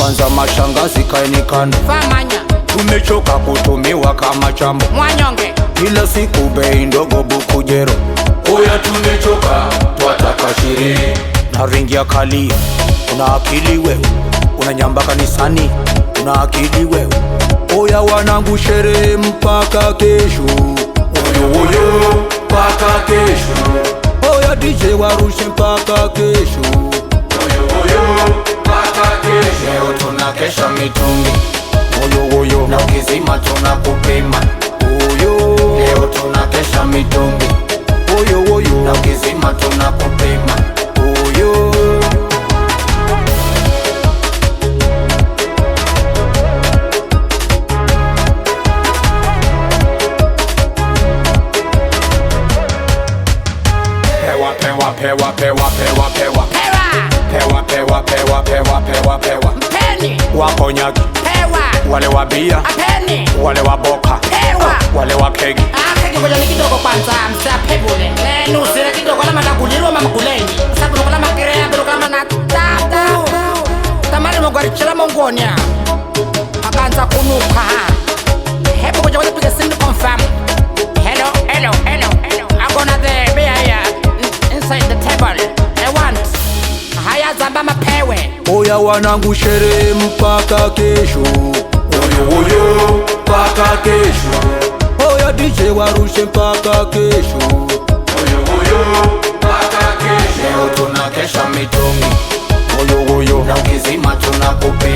kwanza mashangazi kaeni kando, famanya tumechoka kutumiwa kama chambo, mwanyonge kila siku bei ndogo buku jero. Oya tumechoka twataka sherehe na ringi ya kali. Una akili wewe, unanyamba kanisani, una akili wewe. Oya wanangu sherehe mpaka kesho, oyo oyo mpaka kesho. Oya DJ warushe mpaka kesho, oyo oyo mpaka kesho. Leo tunakesha mitungi, oyo oyo na ukizima tunakupima, oyo. Leo tunakesha mitungi, oyo oyo na ukizima tunakupima, oyo. Pewa pewa pewa pewa pewa pewa pewa pewa pewa pewa mpeni wakonyaki pewa wale wa bia apeni wale wa boka pewa wale wa kegi. kegi ngoja ni kidogo kwanza msapebule lenu sile kidogo la mataguliro mama kuleni sababu kula makirea bilo kama na tata tamani mogwari chela mongonya akanza kunuka hebu ngoja piga simu confirm. Hello hello hello hello I'm gonna there be here inside the table. I want haya zamba mapewe. Oya wanangu sherehe mpaka kesho, oyo oyo mpaka kesho. Oya DJ warushe mpaka kesho, oyo oyo mpaka kesho. Leo tunakesha mitungi, oyo oyo na ukizima tunakupe